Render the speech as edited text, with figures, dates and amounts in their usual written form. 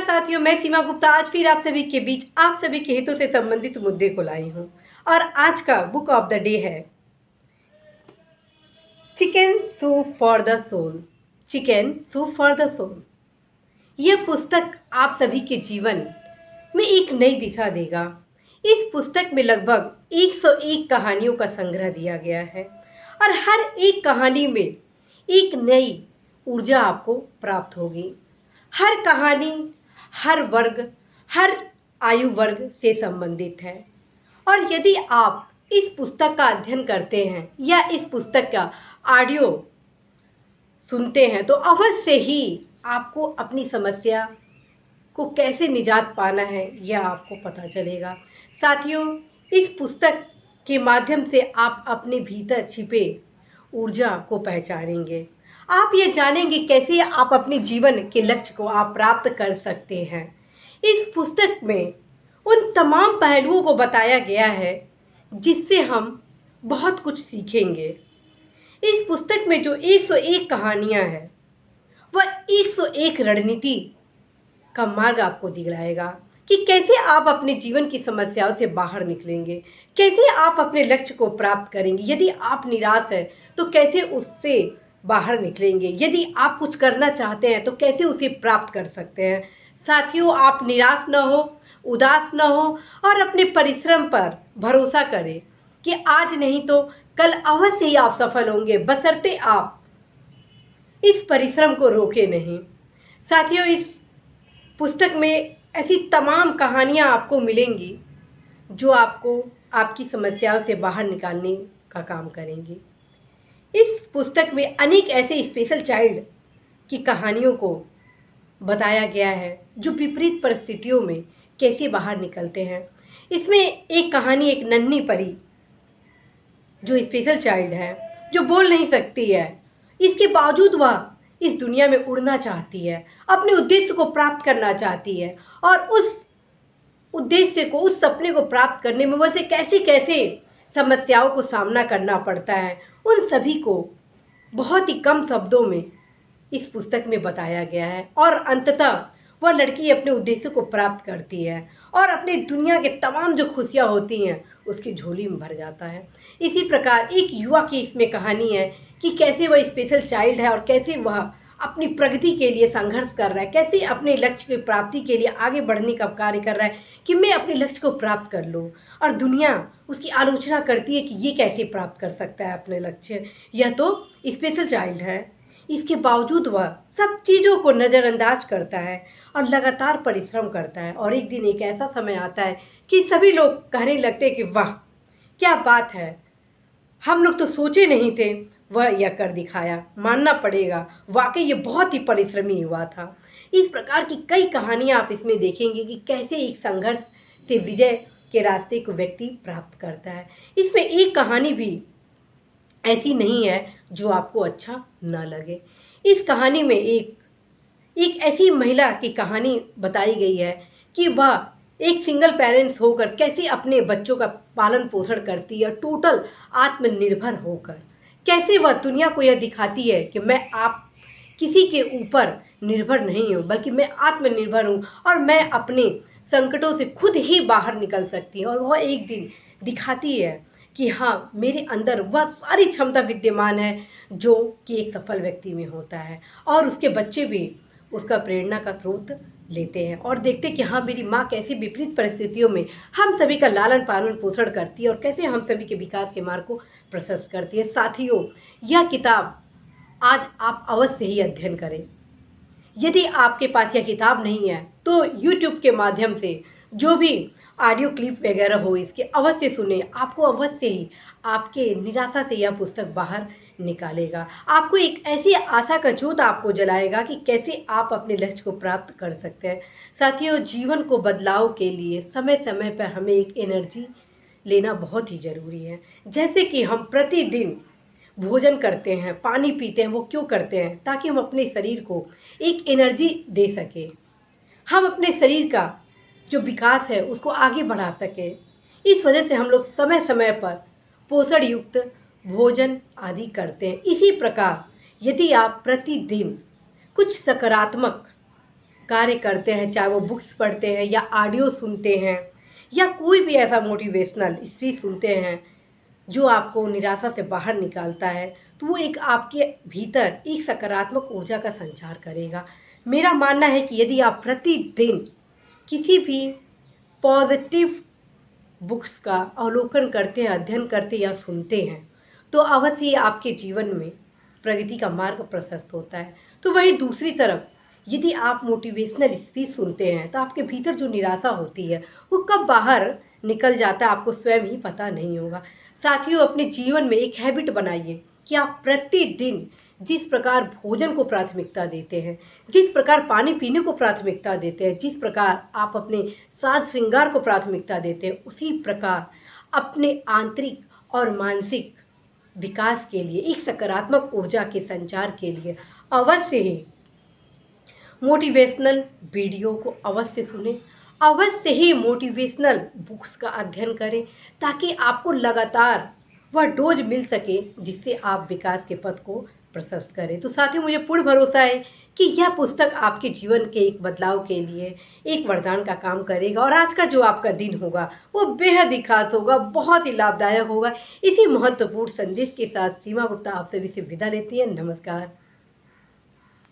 साथियों, मैं सीमा गुप्ता आज फिर आप सभी के बीच आप सभी के हितों से संबंधित मुद्दे को लाई हूँ। और आज का बुक ऑफ द डे है chicken soup for the soul. Chicken soup for the soul. यह पुस्तक आप सभी के जीवन में एक नई दिशा देगा। इस पुस्तक में लगभग 101 कहानियों का संग्रह दिया गया है और हर एक कहानी में एक नई ऊर्जा आपको प्राप्त होगी। हर कहानी हर वर्ग, हर आयु वर्ग से संबंधित है और यदि आप इस पुस्तक का अध्ययन करते हैं या इस पुस्तक का ऑडियो सुनते हैं तो अवश्य ही आपको अपनी समस्या को कैसे निजात पाना है यह आपको पता चलेगा। साथियों, इस पुस्तक के माध्यम से आप अपने भीतर छिपे ऊर्जा को पहचानेंगे। आप ये जानेंगे कैसे आप अपने जीवन के लक्ष्य को आप प्राप्त कर सकते हैं। इस पुस्तक में उन तमाम पहलुओं को बताया गया है जिससे हम बहुत कुछ सीखेंगे। इस पुस्तक में जो 101 कहानियां हैं वह 101 रणनीति का मार्ग आपको दिखाएगा कि कैसे आप अपने जीवन की समस्याओं से बाहर निकलेंगे, कैसे आप अपने लक्ष्य को प्राप्त करेंगे। यदि आप निराश हैं तो कैसे उससे बाहर निकलेंगे, यदि आप कुछ करना चाहते हैं तो कैसे उसे प्राप्त कर सकते हैं। साथियों, आप निराश न हो, उदास न हो और अपने परिश्रम पर भरोसा करें कि आज नहीं तो कल अवश्य ही आप सफल होंगे, बशर्ते आप इस परिश्रम को रोके नहीं। साथियों, इस पुस्तक में ऐसी तमाम कहानियां आपको मिलेंगी जो आपको आपकी समस्याओं से बाहर निकालने का काम करेंगी। इस पुस्तक में अनेक ऐसे स्पेशल चाइल्ड की कहानियों को बताया गया है जो विपरीत परिस्थितियों में कैसे बाहर निकलते हैं। इसमें एक कहानी एक नन्ही परी जो स्पेशल चाइल्ड है, जो बोल नहीं सकती है, इसके बावजूद वह इस दुनिया में उड़ना चाहती है, अपने उद्देश्य को प्राप्त करना चाहती है और उस उद्देश्य को, उस सपने को प्राप्त करने में वैसे कैसे कैसे समस्याओं को सामना करना पड़ता है, उन सभी को बहुत ही कम शब्दों में इस पुस्तक में बताया गया है और अंततः वह लड़की अपने उद्देश्य को प्राप्त करती है और अपने दुनिया के तमाम जो खुशियां होती हैं उसकी झोली में भर जाता है। इसी प्रकार एक युवा की इसमें कहानी है कि कैसे वह स्पेशल चाइल्ड है और कैसे वह अपनी प्रगति के लिए संघर्ष कर रहा है, कैसे अपने लक्ष्य की प्राप्ति के लिए आगे बढ़ने का कार्य कर रहा है कि मैं अपने लक्ष्य को प्राप्त कर लूँ और दुनिया उसकी आलोचना करती है कि ये कैसे प्राप्त कर सकता है अपने लक्ष्य, यह तो स्पेशल चाइल्ड है। इसके बावजूद वह सब चीज़ों को नज़रअंदाज करता है और लगातार परिश्रम करता है और एक दिन एक ऐसा समय आता है कि सभी लोग कहने लगते हैं कि वाह क्या बात है, हम लोग तो सोचे नहीं थे, वह यह कर दिखाया, मानना पड़ेगा, वाकई ये बहुत ही परिश्रमी युवा था। इस प्रकार की कई कहानियां आप इसमें देखेंगे कि कैसे एक संघर्ष से विजय के रास्ते को व्यक्ति प्राप्त करता है। इसमें एक कहानी भी ऐसी नहीं है जो आपको अच्छा न लगे। इस कहानी में एक ऐसी महिला की कहानी बताई गई है कि वह एक सिंगल पेरेंट्स होकर कैसे अपने बच्चों का पालन पोषण करती है, टोटल आत्मनिर्भर होकर कैसे वह दुनिया को यह दिखाती है कि मैं आप किसी के ऊपर निर्भर नहीं हूँ, बल्कि मैं आत्मनिर्भर हूँ और मैं अपने संकटों से खुद ही बाहर निकल सकती हूँ। और वह एक दिन दिखाती है कि हाँ, मेरे अंदर वह सारी क्षमता विद्यमान है जो कि एक सफल व्यक्ति में होता है और उसके बच्चे भी उसका प्रेरणा का स्रोत लेते हैं और देखते हैं कि हाँ, मेरी माँ कैसे विपरीत परिस्थितियों में हम सभी का लालन पालन पोषण करती है और कैसे हम सभी के विकास के मार्ग को प्रशस्त करती है। साथियों, यह किताब आज आप अवश्य ही अध्ययन करें। यदि आपके पास यह किताब नहीं है तो YouTube के माध्यम से जो भी ऑडियो क्लिप वगैरह हो इसके अवश्य सुने। आपको अवश्य ही आपके निराशा से यह पुस्तक बाहर निकालेगा, आपको एक ऐसी आशा का ज्योत आपको जलाएगा कि कैसे आप अपने लक्ष्य को प्राप्त कर सकते हैं। साथियों, जीवन को बदलाव के लिए समय समय पर हमें एक एनर्जी लेना बहुत ही ज़रूरी है। जैसे कि हम प्रतिदिन भोजन करते हैं, पानी पीते हैं, वो क्यों करते हैं? ताकि हम अपने शरीर को एक एनर्जी दे सकें, हम अपने शरीर का जो विकास है उसको आगे बढ़ा सकें। इस वजह से हम लोग समय समय पर पोषण युक्त भोजन आदि करते हैं। इसी प्रकार यदि आप प्रतिदिन कुछ सकारात्मक कार्य करते हैं, चाहे वो बुक्स पढ़ते हैं या ऑडियो सुनते हैं या कोई भी ऐसा मोटिवेशनल स्पीच सुनते हैं जो आपको निराशा से बाहर निकालता है, तो वो एक आपके भीतर एक सकारात्मक ऊर्जा का संचार करेगा। मेरा मानना है कि यदि आप प्रतिदिन किसी भी पॉजिटिव बुक्स का अवलोकन करते हैं, अध्ययन करते या सुनते हैं, तो अवश्य ही आपके जीवन में प्रगति का मार्ग प्रशस्त होता है। तो वहीं दूसरी तरफ यदि आप मोटिवेशनल स्पीच सुनते हैं तो आपके भीतर जो निराशा होती है वो कब बाहर निकल जाता है आपको स्वयं ही पता नहीं होगा। साथियों, अपने जीवन में एक हैबिट बनाइए कि आप प्रतिदिन जिस प्रकार भोजन को प्राथमिकता देते हैं, जिस प्रकार पानी पीने को प्राथमिकता देते हैं, जिस प्रकार आप अपने साज श्रृंगार को प्राथमिकता देते हैं, उसी प्रकार अपने आंतरिक और मानसिक विकास के लिए, एक सकारात्मक ऊर्जा के संचार के लिए अवश्य ही मोटिवेशनल वीडियो को अवश्य सुनें, अवश्य ही मोटिवेशनल बुक्स का अध्ययन करें, ताकि आपको लगातार वह डोज मिल सके जिससे आप विकास के पथ को प्रशस्त करें। तो साथियों, मुझे पूर्ण भरोसा है कि यह पुस्तक आपके जीवन के एक बदलाव के लिए एक वरदान का काम करेगा और आज का जो आपका दिन होगा वो बेहद ही खास होगा, बहुत ही लाभदायक होगा। इसी महत्वपूर्ण संदेश के साथ सीमा गुप्ता आप सभी से विदा लेती है। नमस्कार।